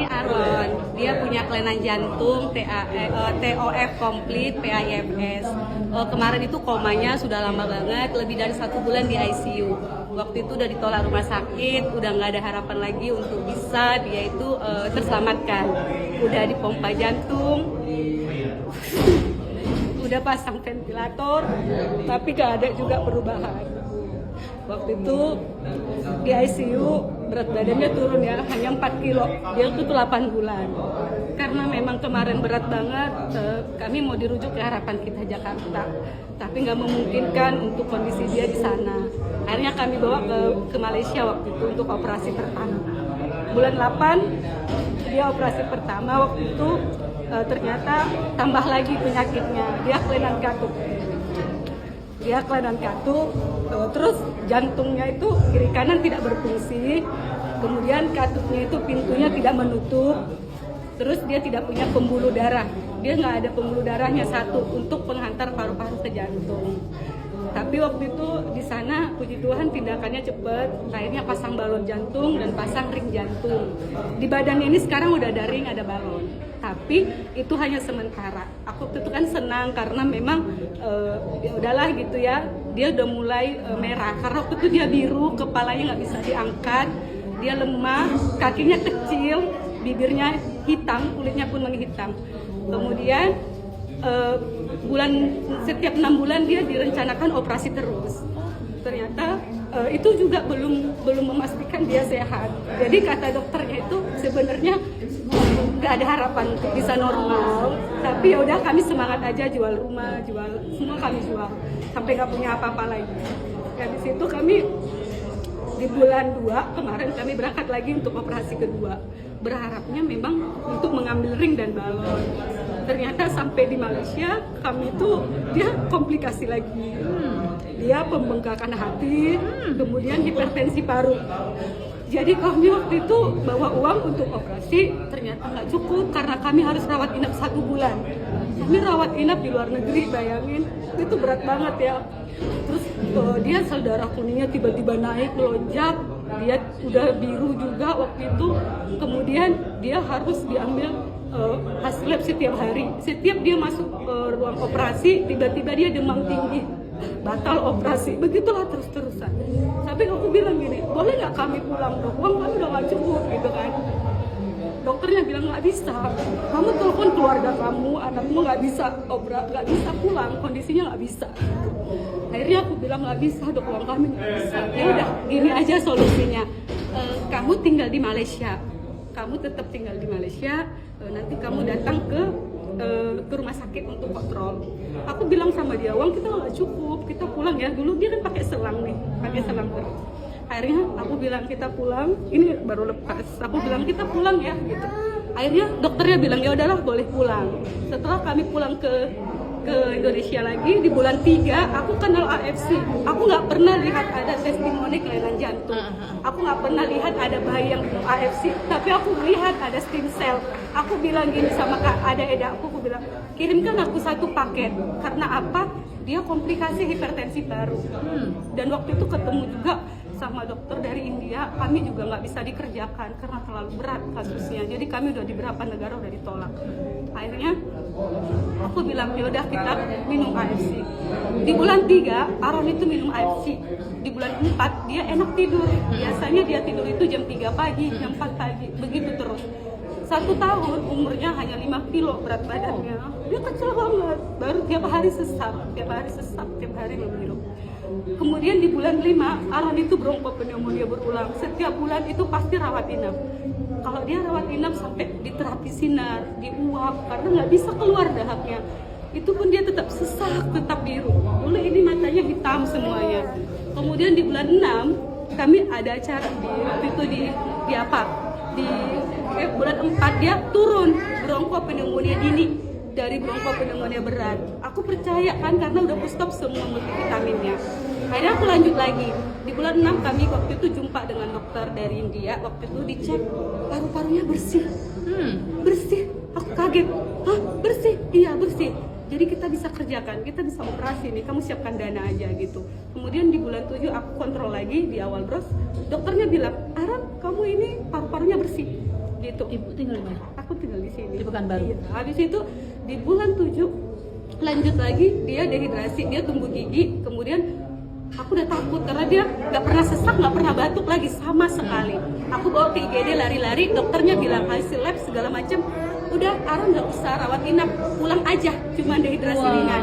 Aaron, dia punya kelainan jantung TOF komplit PIFS. Kemarin itu komanya sudah lama banget, lebih dari 1 bulan di ICU. Waktu itu udah ditolak rumah sakit, udah nggak ada harapan lagi untuk bisa dia itu terselamatkan. Udah dipompa jantung, udah pasang ventilator, tapi nggak ada juga perubahan. Waktu itu di ICU berat badannya turun ya, hanya 4 kilo. Dia itu 8 bulan. Karena memang kemarin berat banget, kami mau dirujuk ke Harapan Kita Jakarta. Tapi nggak memungkinkan untuk kondisi dia di sana. Akhirnya kami bawa ke Malaysia waktu itu untuk operasi pertama. Bulan 8 dia operasi pertama, waktu itu ternyata tambah lagi penyakitnya. Dia kelainan katup. Terus jantungnya itu kiri kanan tidak berfungsi, kemudian katupnya itu pintunya tidak menutup, terus dia tidak punya pembuluh darah, dia nggak ada pembuluh darahnya satu untuk penghantar paru-paru ke jantung. Tapi waktu itu di sana puji Tuhan tindakannya cepat, akhirnya pasang balon jantung dan pasang ring jantung. Di badannya ini sekarang udah ada ring, ada balon. Tapi itu hanya sementara. Aku waktu itu kan senang karena memang ya udahlah gitu ya. Dia udah mulai merah karena waktu itu dia biru, kepalanya nggak bisa diangkat, dia lemah, kakinya kecil, bibirnya hitam, kulitnya pun menghitam. Kemudian setiap 6 bulan dia direncanakan operasi terus. Ternyata itu juga belum memastikan dia sehat. Jadi kata dokternya itu sebenarnya nggak ada harapan untuk bisa normal. Tapi ya udah kami semangat aja, jual rumah, jual semua kami jual sampai nggak punya apa-apa lagi. Di situ kami di bulan 2 kemarin kami berangkat lagi untuk operasi kedua. Berharapnya memang untuk mengambil ring dan balon. Ternyata sampai di Malaysia kami tuh dia komplikasi lagi. Dia pembengkakan hati, kemudian hipertensi paru. Jadi kami waktu itu bawa uang untuk operasi, ternyata nggak cukup karena kami harus rawat inap 1 bulan. Kami rawat inap di luar negeri, bayangin itu berat banget ya. Terus dia sel darah kuningnya tiba-tiba naik melonjak, dia udah biru juga waktu itu. Kemudian dia harus diambil hasil lab setiap hari. Setiap dia masuk ruang operasi, tiba-tiba dia demam tinggi, batal operasi, begitulah terus-terusan. Tapi aku bilang gini, boleh nggak kami pulang dok? Uang kami udah nggak cukup gitu kan. Dokternya bilang nggak bisa, kamu telepon keluarga kamu, anakmu nggak bisa pulang, kondisinya nggak bisa. Akhirnya aku bilang nggak bisa dok, uang kami nggak bisa. Ya udah, gini aja solusinya, kamu tinggal di Malaysia, kamu tetap tinggal di Malaysia, nanti kamu datang ke rumah sakit untuk kontrol. Aku bilang sama dia, uang kita nggak cukup, kita pulang ya. Dulu dia kan pakai selang terus. Akhirnya aku bilang kita pulang, ini baru lepas. Aku bilang kita pulang ya gitu. Akhirnya dokternya bilang ya udahlah boleh pulang. Setelah kami pulang ke Indonesia lagi di bulan 3, aku kenal AFC. Aku nggak pernah lihat ada testimoni kelainan jantung. Aku nggak pernah lihat ada bayi yang AFC, tapi aku lihat ada stem cell. Aku bilang gini sama ada Eda, aku bilang kirimkan aku 1 paket. Karena apa? Dia komplikasi hipertensi baru. Dan waktu itu ketemu juga sama dokter dari India, kami juga nggak bisa dikerjakan karena terlalu berat kasusnya. Jadi kami udah di beberapa negara udah ditolak. Akhirnya aku bilang yaudah kita minum AFC. Di bulan 3 Aaron itu minum AFC. Di bulan 4 dia enak tidur. Biasanya dia tidur itu jam 3 pagi, jam 4 pagi, begitu terus. 1 tahun umurnya hanya 5 kilo berat badannya. Dia kecil banget. Baru tiap hari sesak, tiap hari menghirup. Kemudian di bulan 5 Aaron itu bronkopneumonia berulang. Setiap bulan itu pasti rawat inap. Kalau dia rawat inap sampai di terapi sinar, diuap karena nggak bisa keluar dahaknya. Itu pun dia tetap sesak, tetap biru. Dulu ini matanya hitam semuanya. Kemudian di bulan 6 kami ada acara di bulan 4 dia turun bronkopneumonia dini dari bronkopneumonia berat. Aku percaya kan karena udah stop semua multivitaminnya. Akhirnya aku lanjut lagi. Di bulan 6 kami waktu itu jumpa dengan dokter dari India. Waktu itu dicek paru-parunya bersih. Bersih. Aku kaget. Hah, bersih? Iya, bersih. Jadi kita bisa kerjakan, kita bisa operasi nih, kamu siapkan dana aja gitu. Kemudian di bulan 7 aku kontrol lagi di awal bros. Dokternya bilang, Aaron kamu ini paru-parunya bersih. gitu. Ibu tinggal di mana? Aku tinggal di sini Di Pekanbaru. iya. Habis itu di bulan 7 lanjut lagi dia dehidrasi, dia tumbuh gigi, kemudian aku udah takut karena dia nggak pernah sesak, nggak pernah batuk lagi sama sekali. Aku bawa ke IGD lari-lari, dokternya bilang hasil lab segala macam, udah Ara nggak usah rawat inap, pulang aja, cuma dehidrasi ringan.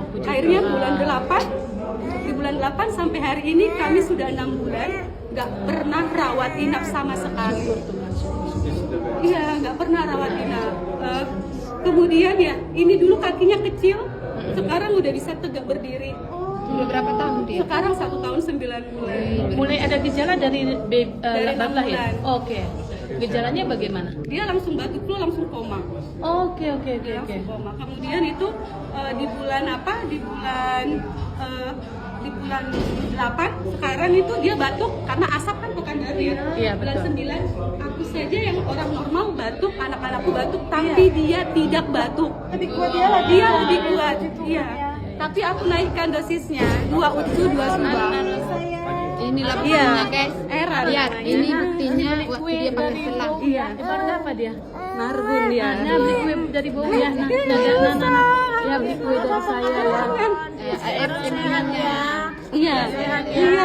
puji Akhirnya Tuhan. bulan 8, di bulan 8 sampai hari ini kami sudah 6 bulan nggak pernah rawat inap sama sekali. Iya, nggak pernah rawat inap. Kemudian ya, ini dulu kakinya kecil, sekarang udah bisa tegak berdiri. Udah berapa tahun dia? Sekarang 1 tahun 9 bulan. Mulai ada gejala dari Dari 6 lahir. bulan. Oke. Gejalanya bagaimana? Dia langsung batuk flu, langsung koma. Oke. Dia langsung koma. Kemudian itu di bulan apa? Di bulan 8 sekarang itu dia batuk karena asap kan bukan dari ya. Iya, Bulan betul. 9 aku saja yang orang normal batuk, anak-anakku batuk, tapi dia tidak batuk. Lebih kuat dia lagi. Dia lebih kuat. Iya. Tapi aku naikkan dosisnya 2 UTSU 2 suba. Inilah Iya. buktinya guys. Era Lihat, namanya. ini buktinya waktu dia pakai selang. Iya. Ibaratnya apa dia? Nargun dia. Nah, beli kue dari bawah ya. Nah. Ya, beli kue dari saya ya. Semangatnya. Iya. Iya.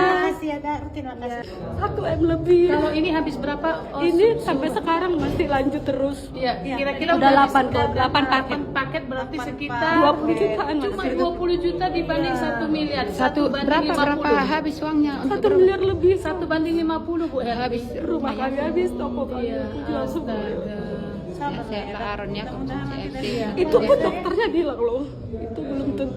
Terima kasih. 1 M lebih. Kalau ini habis berapa? Oh, Ini sampai sekarang masih lanjut terus. Iya, kira-kira Udah habis 8 kok, 8 8 paket. paket berarti sekitar 20 jutaan cuma masih. 20 juta dibanding 1 miliar. Satu banding berapa 50. habis uangnya untuk 1 miliar lebih. 1 banding 50 Bu. habis Rumah kami habis, toko kami Iya, jual semua. astaga. ya, saya Pak Aron ya konsumsi FC. Itu pun dokternya bilang loh, itu belum tentu.